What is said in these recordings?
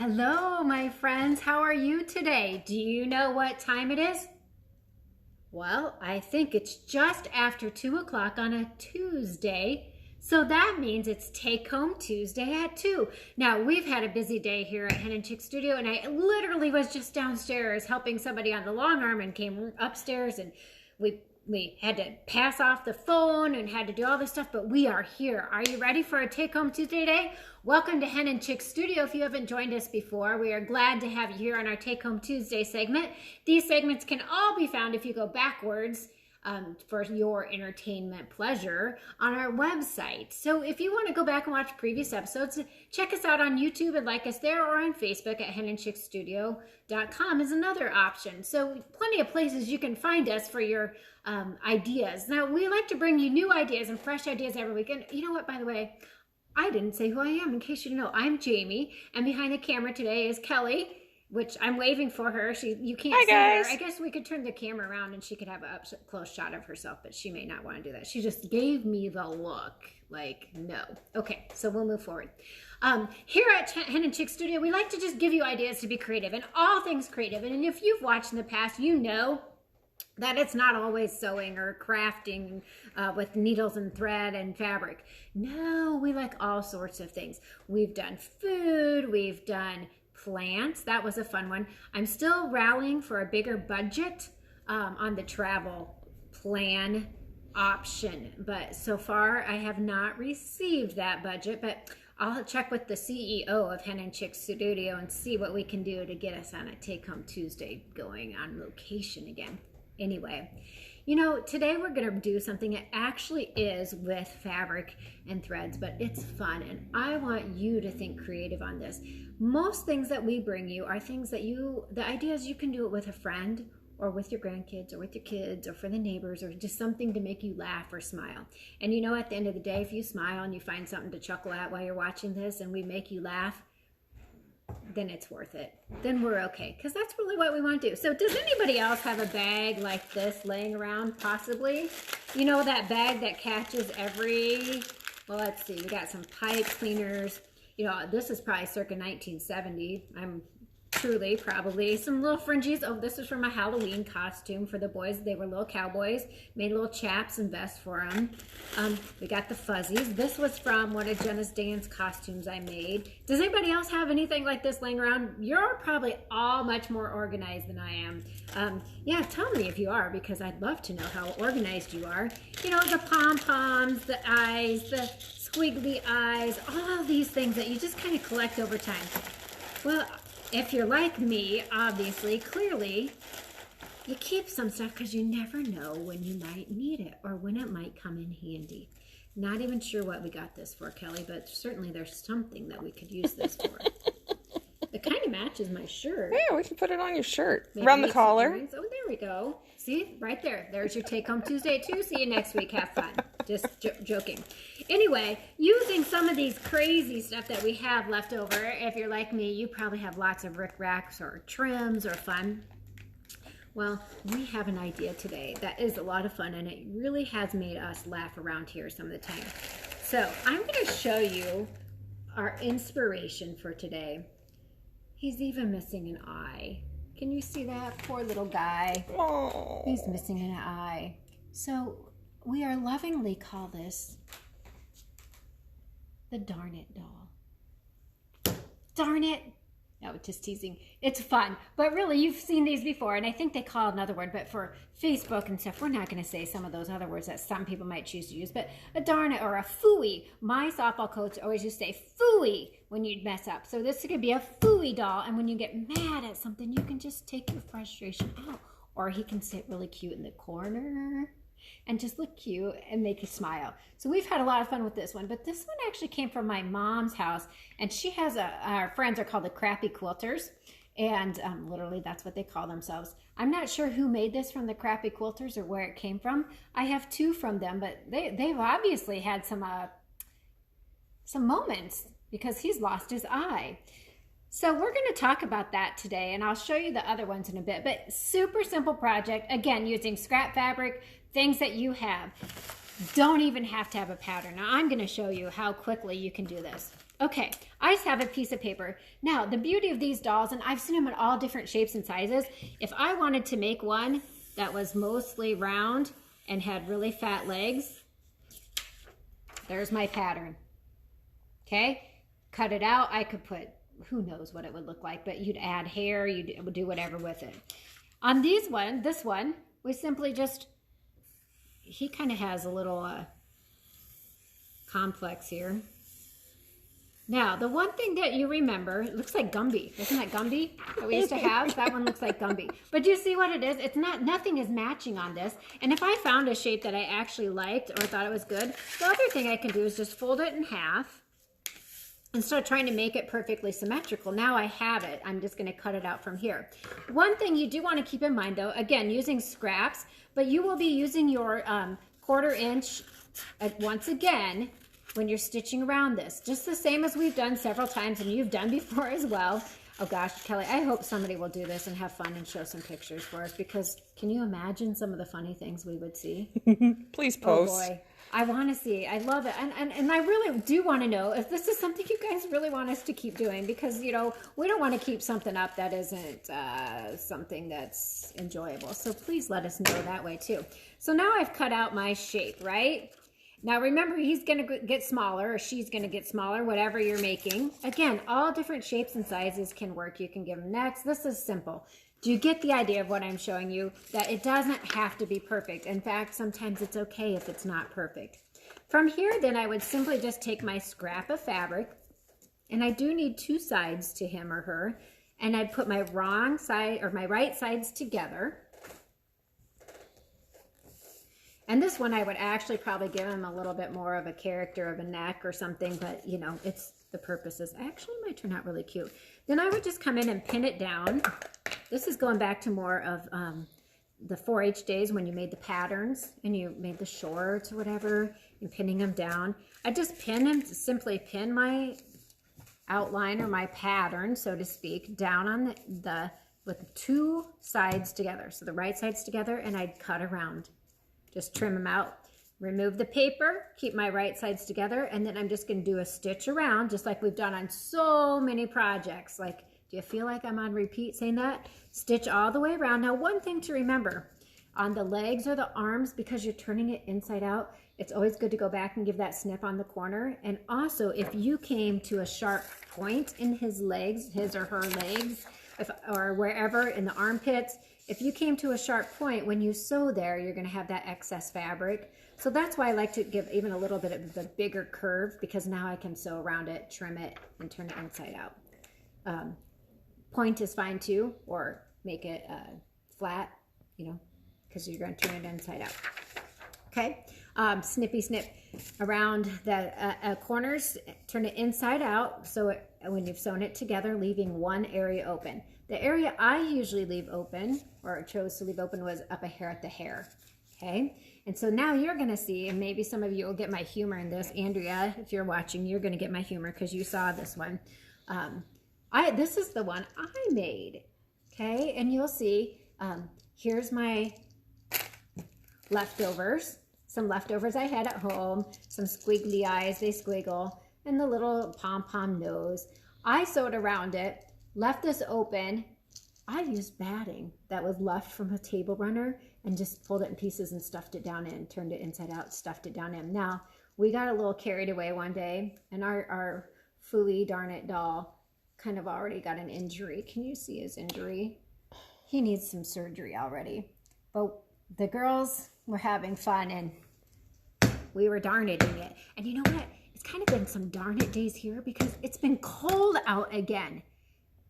Hello, my friends. How are you today? Do you know what time it is? Well, I think it's just after 2 o'clock on a Tuesday. So that means it's Take Home Tuesday at 2. Now, we've had a busy day here at Hen Chicks Studio, and I literally was just downstairs helping somebody on the long arm and came upstairs, and we had to pass off the phone and had to do all this stuff, but we are here. Are you ready for a Take Home Tuesday day? Welcome to Hen Chicks Studio. If you haven't joined us before, we are glad to have you here on our Take Home Tuesday segment. These segments can all be found if you go backwards for your entertainment pleasure on our website. So if you want to go back and watch previous episodes, check us out on YouTube and like us there, or on Facebook at henandchicksstudio.com is another option. So plenty of places you can find us for your ideas. Now, we like to bring you new ideas and fresh ideas every week. And you know what, by the way, I didn't say who I am. In case you didn't know, I'm Jami, and behind the camera today is Kelly, which I'm waving for her. You can't Hi, see guys. her. I guess we could turn the camera around and she could have an up close shot of herself, but she may not want to do that. She just gave me the look, like, no. Okay, so we'll move forward. Here at Hen Chicks Studio, we like to just give you ideas to be creative and all things creative. And if you've watched in the past, you know that it's not always sewing or crafting with needles and thread and fabric. No, we like all sorts of things. We've done food, we've done plants. That was a fun one. I'm still rallying for a bigger budget on the travel plan option, but so far I have not received that budget, but I'll check with the CEO of Hen Chicks Studio and see what we can do to get us on a Take Home Tuesday going on location again. Anyway, you know, today we're going to do something that actually is with fabric and threads, but it's fun, and I want you to think creative on this. Most things that we bring you are things that the ideas you can do it with a friend or with your grandkids or with your kids or for the neighbors, or just something to make you laugh or smile. And you know, at the end of the day, if you smile and you find something to chuckle at while you're watching this and we make you laugh, then it's worth it. Then we're okay, because that's really what we want to do. So does anybody else have a bag like this laying around, possibly? You know, that bag that catches well, let's see, we got some pipe cleaners. You know, this is probably circa 1970. I'm truly probably some little fringies. Oh, this is from a Halloween costume for the boys. They were little cowboys. Made little chaps and vests for them. We got the fuzzies. This was from one of Jenna's dance costumes I made. Does anybody else have anything like this laying around? You're probably all much more organized than I am. Yeah, tell me if you are, because I'd love to know how organized you are. You know, the pom-poms, the eyes, the squiggly eyes, all these things that you just kind of collect over time. Well, if you're like me, obviously, clearly, you keep some stuff because you never know when you might need it or when it might come in handy. Not even sure what we got this for, Kelly, but certainly there's something that we could use this for. It kind of matches my shirt. Yeah, we can put it on your shirt. Maybe Around the collar. Oh, there we go. See, right there. There's your Take Home Tuesday, too. See you next week. Have fun. Just joking. Anyway, using some of these crazy stuff that we have left over, if you're like me, you probably have lots of rickracs or trims or fun. Well, we have an idea today that is a lot of fun, and it really has made us laugh around here some of the time. So I'm going to show you our inspiration for today. He's even missing an eye. Can you see that? Poor little guy. Aww. He's missing an eye. So we are lovingly call this the Darn It doll. Darn it. No, just teasing. It's fun. But really, you've seen these before, and I think they call another word, but for Facebook and stuff, we're not going to say some of those other words that some people might choose to use, but a darn it or a phooey. My softball coach always used to say phooey when you'd mess up. So this could be a phooey doll, and when you get mad at something, you can just take your frustration out. Or he can sit really cute in the corner and just look cute and make you smile. So we've had a lot of fun with this one, but this one actually came from my mom's house, and she has our friends are called the Crappy Quilters, and literally that's what they call themselves. I'm not sure who made this from the Crappy Quilters or where it came from. I have two from them, but they've obviously had some moments because he's lost his eye. So we're going to talk about that today, and I'll show you the other ones in a bit, but super simple project, again, using scrap fabric, things that you have. Don't even have to have a pattern. Now I'm going to show you how quickly you can do this. Okay, I just have a piece of paper. Now, the beauty of these dolls, and I've seen them in all different shapes and sizes. If I wanted to make one that was mostly round and had really fat legs, there's my pattern. Okay, cut it out. I could put, who knows what it would look like, but you'd add hair, you'd do whatever with it. On this one, we simply just, he kind of has a little complex here. Now, the one thing that you remember, it looks like Gumby. Isn't that Gumby that we used to have? That one looks like Gumby. But do you see what it is? It's not, nothing is matching on this. And if I found a shape that I actually liked or thought it was good, the other thing I can do is just fold it in half and start trying to make it perfectly symmetrical. Now I have it. I'm just going to cut it out from here. One thing you do want to keep in mind, though, again, using scraps, but you will be using your 1/4 inch once again when you're stitching around this, just the same as we've done several times and you've done before as well. Oh gosh, Kelly, I hope somebody will do this and have fun and show some pictures for us, because can you imagine some of the funny things we would see? Please post. Oh boy, I want to see. I love it. And I really do want to know if this is something you guys really want us to keep doing, because, you know, we don't want to keep something up that isn't something that's enjoyable. So please let us know that way too. So now I've cut out my shape, right? Now remember, he's going to get smaller, or she's going to get smaller, whatever you're making. Again, all different shapes and sizes can work. You can give them necks. This is simple. Do you get the idea of what I'm showing you? That it doesn't have to be perfect. In fact, sometimes it's okay if it's not perfect. From here, then, I would simply just take my scrap of fabric, and I do need 2 sides to him or her, and I'd put my wrong side or my right sides together. And this one, I would actually probably give him a little bit more of a character of a neck or something, but, you know, it's the purposes. Actually, it might turn out really cute. Then I would just come in and pin it down. This is going back to more of the 4-H days when you made the patterns and you made the shorts or whatever, and pinning them down. I just simply pin my outline or my pattern, so to speak, down on with 2 sides together. So the right sides together, and I'd cut around. Just trim them out, remove the paper, keep my right sides together, and then I'm just going to do a stitch around, just like we've done on so many projects. Like, do you feel like I'm on repeat saying that? Stitch all the way around. Now, one thing to remember, on the legs or the arms, because you're turning it inside out, it's always good to go back and give that snip on the corner. And also, if you came to a sharp point in his legs, his or her legs, or wherever in the armpits, if you came to a sharp point, when you sew there, you're going to have that excess fabric. So that's why I like to give even a little bit of the bigger curve, because now I can sew around it, trim it, and turn it inside out. Point is fine too, or make it flat, you know, because you're going to turn it inside out. Okay, snippy snip around the corners, turn it inside out, so when you've sewn it together, leaving one area open. The area I usually leave open, or chose to leave open, was up here at the hair. Okay, and so now you're going to see, and maybe some of you will get my humor in this. Andrea, if you're watching, you're going to get my humor because you saw this one. This is the one I made. Okay, and you'll see, here's my leftovers. Some leftovers I had at home, some squiggly eyes, they squiggle, and the little pom-pom nose. I sewed around it, left this open. I used batting that was left from a table runner and just pulled it in pieces and stuffed it down in, turned it inside out, stuffed it down in. Now, we got a little carried away one day, and our Fooey darn it doll kind of already got an injury. Can you see his injury? He needs some surgery already. But the girls were having fun, and we were darn iting it. And you know what? It's kind of been some darn it days here because it's been cold out again.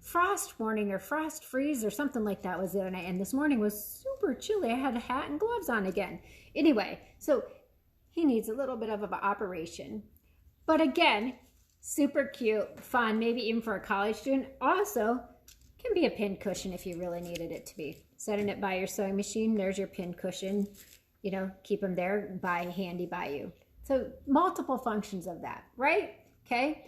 Frost warning or frost freeze or something like that was the other night. And this morning was super chilly. I had a hat and gloves on again. Anyway, so he needs a little bit of an operation. But again, super cute, fun, maybe even for a college student. Also, can be a pin cushion if you really needed it to be. Setting it by your sewing machine, there's your pin cushion. You know, keep them there, handy by you. So multiple functions of that, right? Okay.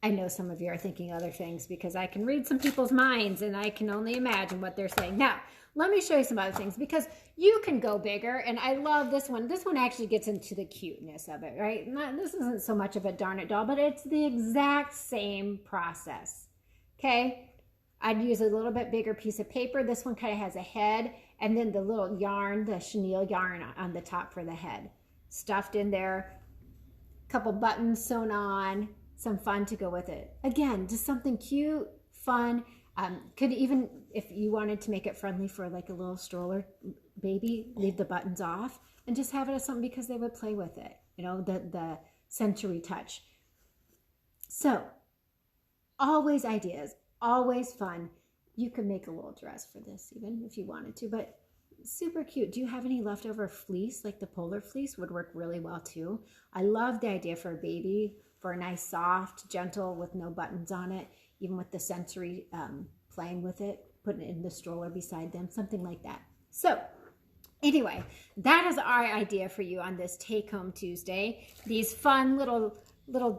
I know some of you are thinking other things because I can read some people's minds and I can only imagine what they're saying. Now, Let me show you some other things because you can go bigger. And I love this one. This one actually gets into the cuteness of it, right? This isn't so much of a darn it doll, but it's the exact same process. Okay. I'd use a little bit bigger piece of paper. This one kind of has a head and then the little yarn, the chenille yarn on the top for the head. Stuffed in there, a couple buttons sewn on, some fun to go with it. Again, just something cute, fun. Could even, if you wanted to make it friendly for like a little stroller baby, leave the buttons off and just have it as something because they would play with it. You know, the sensory touch. So, always ideas, always fun. You could make a little dress for this even if you wanted to, but super cute. Do you have any leftover fleece? Like the polar fleece would work really well too. I love the idea for a baby, for a nice, soft, gentle with no buttons on it, even with the sensory playing with it, putting it in the stroller beside them, something like that. So anyway, that is our idea for you on this Take Home Tuesday. These fun little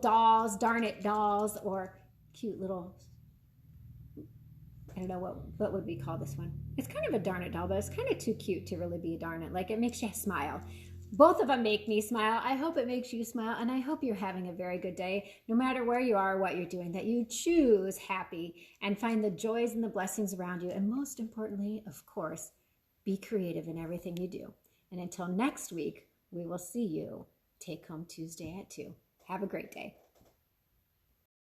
dolls, darn it dolls, or cute little, I don't know, what would we call this one? It's kind of a darn it doll, but it's kind of too cute to really be a darn it. Like, it makes you smile. Both of them make me smile. I hope it makes you smile, and I hope you're having a very good day, no matter where you are, what you're doing, that you choose happy and find the joys and the blessings around you. And most importantly, of course, be creative in everything you do. And until next week, we will see you Take Home Tuesday at 2. Have a great day.